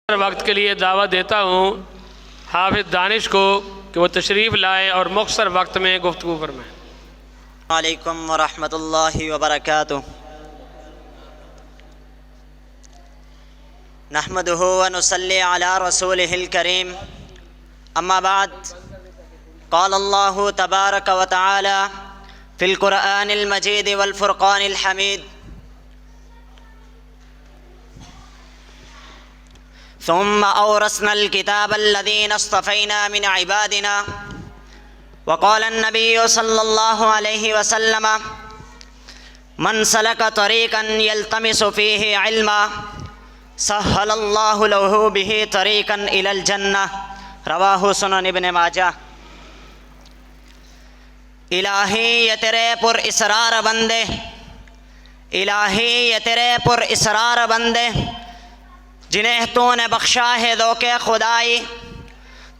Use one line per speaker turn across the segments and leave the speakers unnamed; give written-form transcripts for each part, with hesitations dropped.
वक्त के लिए दावत देता हूँ हाफिज़ दानिश को कि वो तशरीफ़ लाए और मुख्तसर वक्त में गुफ्तगू फरमाएँ।
वालेकुम वरहमतुल्लाहि वबरकातुहू। नहमदुहु व नुसल्ली अला रसूलिहिल करीम। अम्मा बाद, क़ाल अल्लाहु तबारक व तआला फ़िल क़ुरआनिल मजीद वल फ़ुरक़ानिल हमीद। सुम्मा औरसनल किताबल्लज़ीना इस्तफ़ैना मिन इबादिना व क़ालन नबिय्यु सल्लल्लाहु अलैहि वसल्लम मन सलक तरीक़न यल्तमिसु फ़ीहि इल्मा सहलल्लाहु लहु बिही तरीक़न इलल जन्नह। रवाहु सुनन इब्न माजा। इलाही ये तेरे पुर इसरार बंदे, इलाही ये तेरे पुर इसरार बंदे, जिन्हें तूने बख्शा है दौके खुदाई।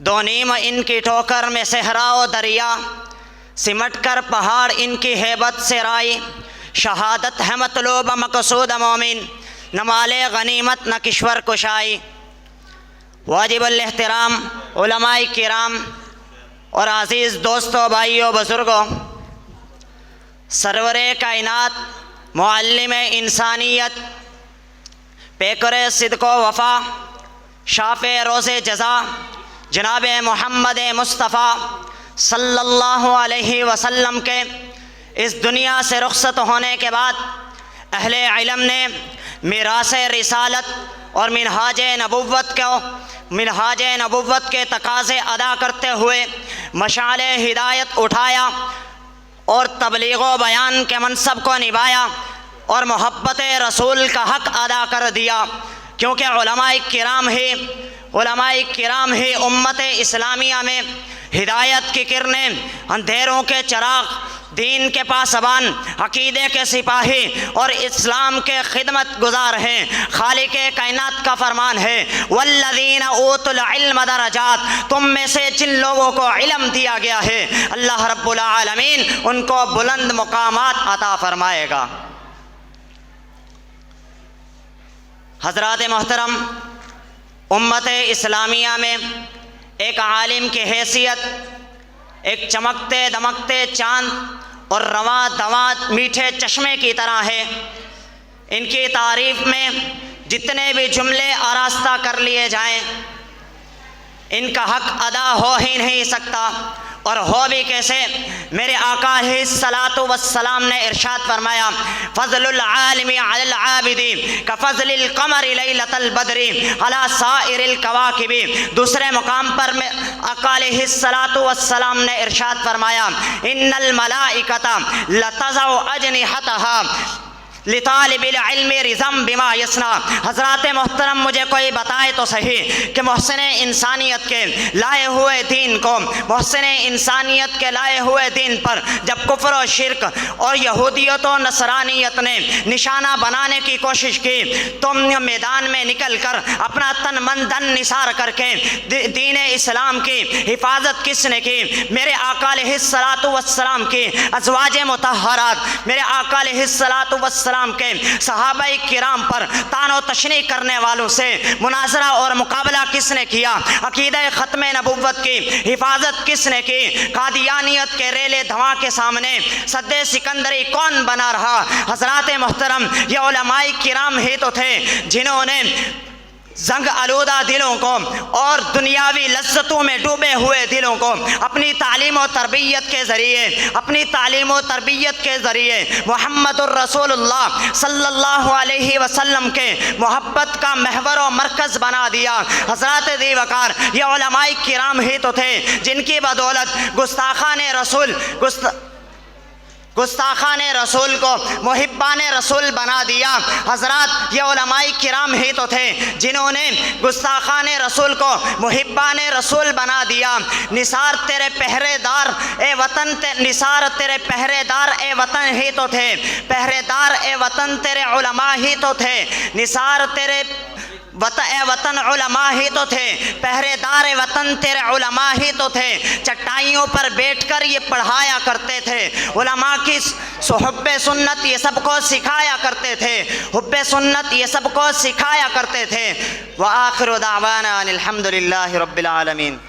दो नीम इनकी ठोकर में सहरा व दरिया, सिमट कर पहाड़ इनकी हेबत से राई। शहादत है मतलूब मकसूद मोमिन, न माले गनीमत न किश्वर कुशाई। वाजिबुल एहतराम उलमाए किराम और अज़ीज़ दोस्तों, भाइयों, बुज़ुर्गों, सरवरे कायनात, मुअल्लिम इंसानियत, पेकरे सिद्को वफ़ा, शाफ़े रोज़े जज़ा, जनाब मोहम्मद मुस्तफ़ा सल्लल्लाहु अलैहि वसल्लम के इस दुनिया से रुख़्सत होने के बाद अहले इल्म ने मीरास रिसालत और मिनहाज नबुव्वत के तकाज़े अदा करते हुए मशाले हिदायत उठाया और तबलीग व बयान के मनसब को निभाया और मोहब्बत रसूल का हक़ अदा कर दिया। क्योंकि उलमाए किराम ही उम्मत इस्लामिया में हिदायत की किरणें, अंधेरों के चिराग, दीन के पासबान, अक़ीदे के सिपाही और इस्लाम के खिदमत गुजार हैं। खालिक कायनात का फरमान है, वल्लज़ीना ऊतुल इल्म दरजात, तुम में से जिन लोगों को इल्म दिया गया है अल्लाह रब्बुल आलमीन उनको बुलंद मुकामात अता फरमाएगा। हज़रात मोहतरम, उम्मत इस्लामिया में एक आलिम की हैसियत एक चमकते दमकते चाँद और रवा दवा मीठे चश्मे की तरह है। इनकी तारीफ़ में जितने भी जुमले आरास्ता कर लिए जाएं, इनका हक़ अदा हो ही नहीं सकता, और हो भी कैसे। मेरे आका अलैहिस्सलातु वस्सलाम ने इरशाद फरमाया, फ़ज़लुल आलिमी अलल आबिदी का फ़ज़लिल क़मरि लैलतल बद्री अला साइरिल कवाकिबी। दूसरे मुकाम पर में आका अलैहिस्सलातु वस्सलाम ने इरशाद फरमाया, इन्नल मलाइकता लतज़उ अजनिहतहा लितालिबिल इल्मि रिज़म बिमा यसना। हज़रात मोहतरम, मुझे कोई बताए तो सही कि मोहसिन इंसानियत के लाए हुए दीन को, मोहसिन इंसानियत के लाए हुए दीन पर जब कुफ्र और शिरक और यहूदियत और नसरानियत ने निशाना बनाने की कोशिश की, तो मैदान में निकल कर अपना तन मन धन निसार करके दीन इस्लाम की हिफाजत किसने की? मेरे आका अलैहिस्सलातु वस्सलाम की अज़वाज मुतहहरात, मेरे आका अलैहिस्सलातु वस्सलाम के सहाबाए किराम पर तानो तशनी करने वालों से मुनाजरा और मुकाबला किसने किया? अकीदा ख़त्म नबुव्वत की हिफाजत किसने की? कादियानियत के रेले धवा के सामने सद्दे सिकंदरी कौन बना रहा? हज़रात मोहतरम, ये उलमाए किराम ही तो थे जिन्होंने जंग आलूदा दिलों को और दुनियावी लज्जतों में डूबे हुए दिलों को अपनी तालीम और तरबियत के ज़रिए मुहम्मदुर रसूलुल्लाह सल्लल्लाहु अलैहि वसल्लम के मोहब्बत का महवर और मरकज़ बना दिया। हज़रात दी वक़ार, ये उलमाए किराम ही तो थे जिनकी बदौलत गुस्ताखान रसूल को मुहिब्बान रसूल बना दिया। हज़रात, ये उलमाए किराम ही तो थे जिन्होंने गुस्ताखान रसूल को मुहिब्बान रसूल बना दिया। निसार तेरे पहरेदार ए वतन ही तो थे, पहरेदार ए वतन तेरे उलमा ही तो थे। निसार तेरे वतन उलमा ही तो थे, पहरेदार वतन तेरे उलमा ही तो थे। चटाइयों पर बैठकर ये पढ़ाया करते थे, उलमा की हुब्बे सुन्नत ये सबको सिखाया करते थे, हुब्बे सुन्नत ये सबको सिखाया करते थे। व आखिरु दावाना अनिल हम्दुलिल्लाहि रब्बिल आलमीन।